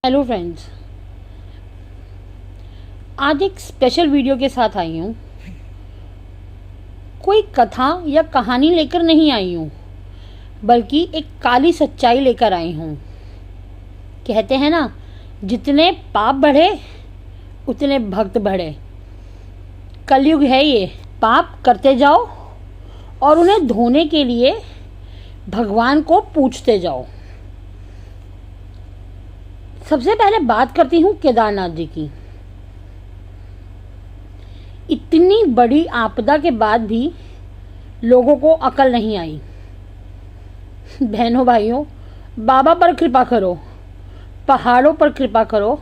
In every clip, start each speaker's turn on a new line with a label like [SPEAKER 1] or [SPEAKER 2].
[SPEAKER 1] Hello friends, आज एक special video के साथ आई हूँ। कोई कथा या कहानी लेकर नहीं आई हूँ, बल्कि एक काली सच्चाई लेकर आई हूँ। कहते हैं ना, जितने पाप बढ़े उतने भक्त बढ़े। कलयुग है ये। पाप करते जाओ और उन्हें धोने के लिए भगवान को पूछते जाओ। सबसे पहले बात करती हूँ केदारनाथ जी की। इतनी बड़ी आपदा के बाद भी लोगों को अकल नहीं आई। बहनों भाइयों, बाबा पर कृपा करो, पहाड़ों पर कृपा करो,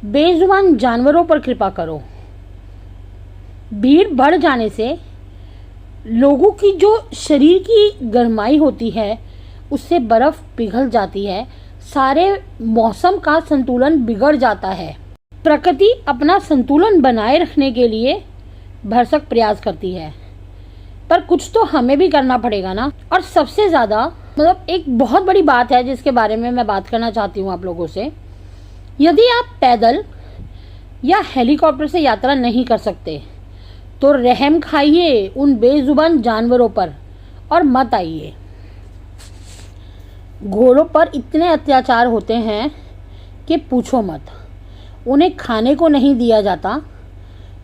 [SPEAKER 1] बेजुबान जानवरों पर कृपा करो। भीड़ बढ़ जाने से लोगों की जो शरीर की गर्माई होती है उससे बर्फ पिघल जाती है, सारे मौसम का संतुलन बिगड़ जाता है। प्रकृति अपना संतुलन बनाए रखने के लिए भरसक प्रयास करती है, पर कुछ तो हमें भी करना पड़ेगा ना। और सबसे ज़्यादा एक बहुत बड़ी बात है जिसके बारे में मैं बात करना चाहती हूँ आप लोगों से। यदि आप पैदल या हेलीकॉप्टर से यात्रा नहीं कर सकते तो रहम खाइए उन बेजुबान जानवरों पर और मत आइए। घोड़ों पर इतने अत्याचार होते हैं कि पूछो मत। उन्हें खाने को नहीं दिया जाता,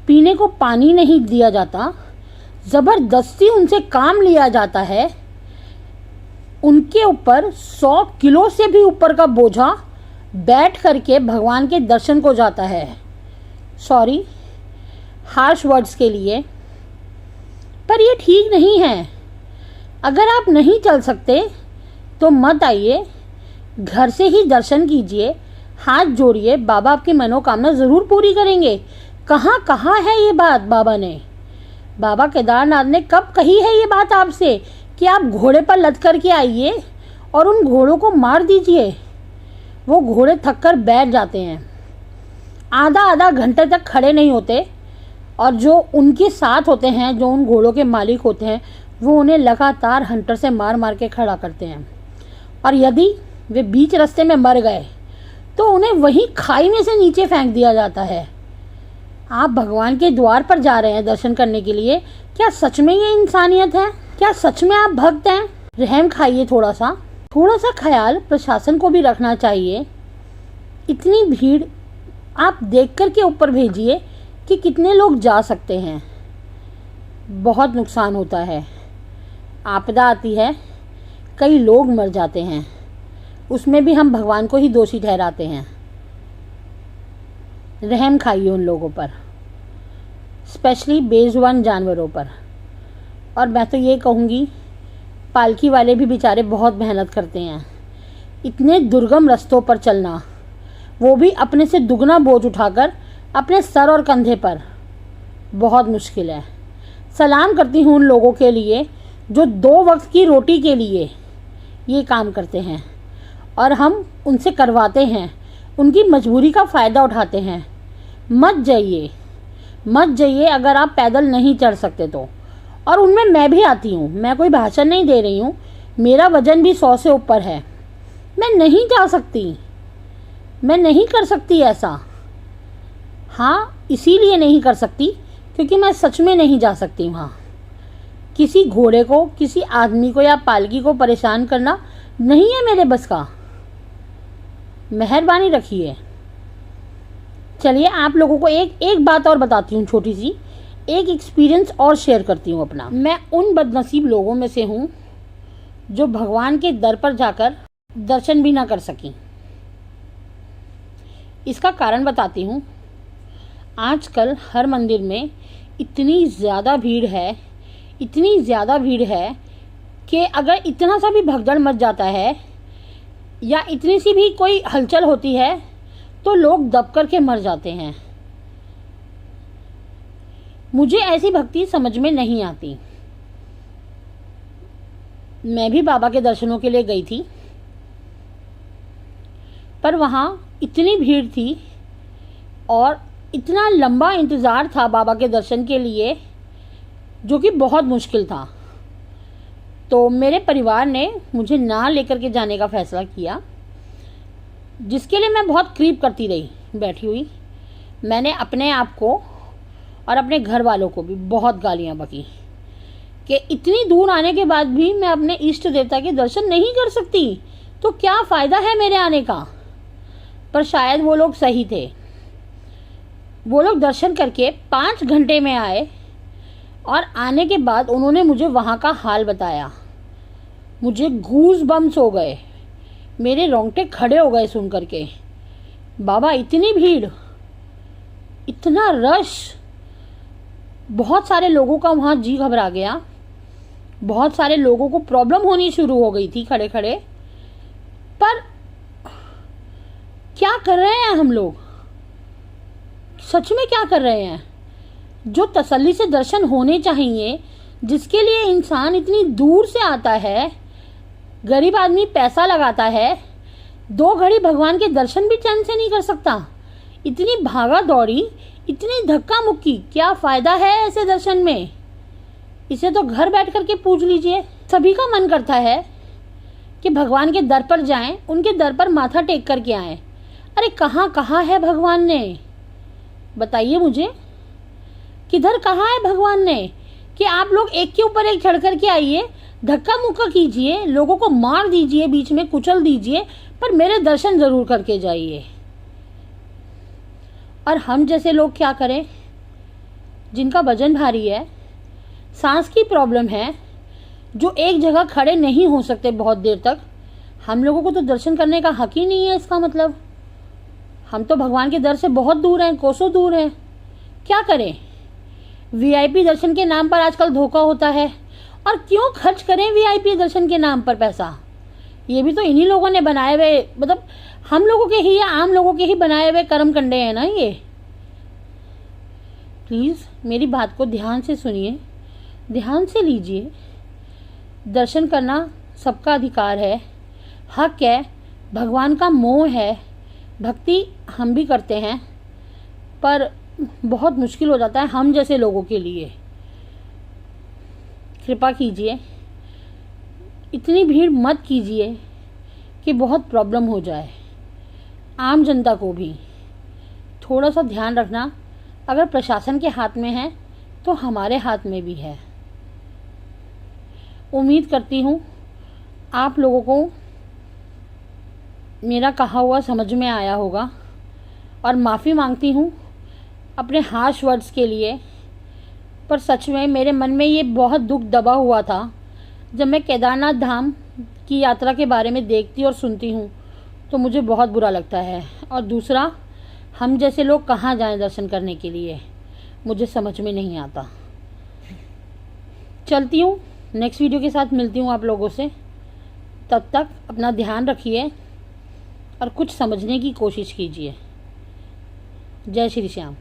[SPEAKER 1] पीने को पानी नहीं दिया जाता, ज़बरदस्ती उनसे काम लिया जाता है। उनके ऊपर 100 किलो से भी ऊपर का बोझा बैठ करके भगवान के दर्शन को जाता है। सॉरी हार्श वर्ड्स के लिए, पर ये ठीक नहीं है। अगर आप नहीं चल सकते तो मत आइए, घर से ही दर्शन कीजिए, हाथ जोड़िए, बाबा आपकी मनोकामना ज़रूर पूरी करेंगे। कहाँ कहाँ है ये बात बाबा ने? बाबा केदारनाथ ने कब कही है ये बात आपसे कि आप घोड़े पर लद करके आइए और उन घोड़ों को मार दीजिए? वो घोड़े थक कर बैठ जाते हैं, आधा घंटे तक खड़े नहीं होते, और जो उनके साथ होते हैं, जो उन घोड़ों के मालिक होते हैं, वो उन्हें लगातार हंटर से मार मार के खड़ा करते हैं। और यदि वे बीच रास्ते में मर गए तो उन्हें वहीं खाई में से नीचे फेंक दिया जाता है। आप भगवान के द्वार पर जा रहे हैं दर्शन करने के लिए, क्या सच में ये इंसानियत है? क्या सच में आप भक्त हैं? रहम खाइए। थोड़ा सा ख्याल प्रशासन को भी रखना चाहिए। इतनी भीड़ आप देख कर के ऊपर भेजिए कि कितने लोग जा सकते हैं। बहुत नुकसान होता है, आपदा आती है, कई लोग मर जाते हैं, उसमें भी हम भगवान को ही दोषी ठहराते हैं। रहम खाइए उन लोगों पर, स्पेशली बेजुबान जानवरों पर। और मैं तो ये कहूँगी, पालकी वाले भी बेचारे बहुत मेहनत करते हैं। इतने दुर्गम रास्तों पर चलना, वो भी अपने से दुगना बोझ उठाकर अपने सर और कंधे पर, बहुत मुश्किल है। सलाम करती हूँ उन लोगों के लिए जो 2 वक्त की रोटी के लिए ये काम करते हैं और हम उनसे करवाते हैं, उनकी मजबूरी का फ़ायदा उठाते हैं। मत जाइए अगर आप पैदल नहीं चढ़ सकते तो। और उनमें मैं भी आती हूँ, मैं कोई भाषण नहीं दे रही हूँ, मेरा वज़न भी 100 से ऊपर है। मैं नहीं जा सकती, मैं नहीं कर सकती ऐसा। हाँ, इसीलिए नहीं कर सकती क्योंकि मैं सच में नहीं जा सकती वहाँ। किसी घोड़े को, किसी आदमी को या पालकी को परेशान करना नहीं है मेरे बस का। मेहरबानी रखिए। चलिए आप लोगों को एक बात और बताती हूँ, छोटी सी एक एक्सपीरियंस और शेयर करती हूँ अपना। मैं उन बदनसीब लोगों में से हूँ जो भगवान के दर पर जाकर दर्शन भी ना कर सकी। इसका कारण बताती हूँ। आजकल हर मंदिर में इतनी ज़्यादा भीड़ है कि अगर इतना सा भी भगदड़ मच जाता है या इतनी सी भी कोई हलचल होती है तो लोग दब करके मर जाते हैं। मुझे ऐसी भक्ति समझ में नहीं आती। मैं भी बाबा के दर्शनों के लिए गई थी, पर वहाँ इतनी भीड़ थी और इतना लंबा इंतज़ार था बाबा के दर्शन के लिए, जो कि बहुत मुश्किल था। तो मेरे परिवार ने मुझे ना लेकर के जाने का फ़ैसला किया। जिसके लिए मैं बहुत क्रीप करती रही बैठी हुई। मैंने अपने आप को और अपने घर वालों को भी बहुत गालियाँ बकी कि इतनी दूर आने के बाद भी मैं अपने इष्ट देवता के दर्शन नहीं कर सकती, तो क्या फ़ायदा है मेरे आने का। पर शायद वो लोग सही थे। वो लोग दर्शन करके 5 घंटे में आए और आने के बाद उन्होंने मुझे वहाँ का हाल बताया। मुझे गूज़ बम्स हो गए, मेरे रोंगटे खड़े हो गए सुन करके। बाबा इतनी भीड़, इतना रश, बहुत सारे लोगों का वहाँ जी घबरा गया। बहुत सारे लोगों को प्रॉब्लम होनी शुरू हो गई थी खड़े खड़े। पर क्या कर रहे हैं हम लोग, सच में क्या कर रहे हैं। जो तसल्ली से दर्शन होने चाहिए, जिसके लिए इंसान इतनी दूर से आता है, गरीब आदमी पैसा लगाता है, 2 घड़ी भगवान के दर्शन भी चैन से नहीं कर सकता। इतनी भागा दौड़ी, इतनी धक्का मुक्की, क्या फ़ायदा है ऐसे दर्शन में। इसे तो घर बैठ करके पूछ लीजिए। सभी का मन करता है कि भगवान के दर पर जाएं, उनके दर पर माथा टेक करके आएं। अरे कहाँ कहाँ है भगवान ने, बताइए मुझे, किधर कहाँ है भगवान ने कि आप लोग एक के ऊपर एक चढ़ करके आइए, धक्का मुक्का कीजिए, लोगों को मार दीजिए, बीच में कुचल दीजिए, पर मेरे दर्शन ज़रूर करके जाइए। और हम जैसे लोग क्या करें, जिनका वजन भारी है, सांस की प्रॉब्लम है, जो एक जगह खड़े नहीं हो सकते बहुत देर तक, हम लोगों को तो दर्शन करने का हक ही नहीं है। इसका मतलब हम तो भगवान के दर से बहुत दूर हैं, कोसों दूर हैं। क्या करें। वीआईपी दर्शन के नाम पर आजकल धोखा होता है, और क्यों खर्च करें वीआईपी दर्शन के नाम पर पैसा। ये भी तो इन्हीं लोगों ने बनाए हुए, मतलब हम लोगों के ही या आम लोगों के ही बनाए हुए कर्म कंडे हैं ना ये। प्लीज़ मेरी बात को ध्यान से सुनिए, ध्यान से लीजिए। दर्शन करना सबका अधिकार है, हक है, भगवान का मोह है। भक्ति हम भी करते हैं, पर बहुत मुश्किल हो जाता है हम जैसे लोगों के लिए। कृपा कीजिए, इतनी भीड़ मत कीजिए कि बहुत प्रॉब्लम हो जाए। आम जनता को भी थोड़ा सा ध्यान रखना, अगर प्रशासन के हाथ में है तो हमारे हाथ में भी है। उम्मीद करती हूँ आप लोगों को मेरा कहा हुआ समझ में आया होगा, और माफ़ी मांगती हूँ अपने हार्श वर्ड्स के लिए। पर सच में मेरे मन में ये बहुत दुख दबा हुआ था जब मैं केदारनाथ धाम की यात्रा के बारे में देखती और सुनती हूँ, तो मुझे बहुत बुरा लगता है। और दूसरा, हम जैसे लोग कहाँ जाएं दर्शन करने के लिए, मुझे समझ में नहीं आता। चलती हूँ, नेक्स्ट वीडियो के साथ मिलती हूँ आप लोगों से। तब तक अपना ध्यान रखिए और कुछ समझने की कोशिश कीजिए। जय श्री श्याम।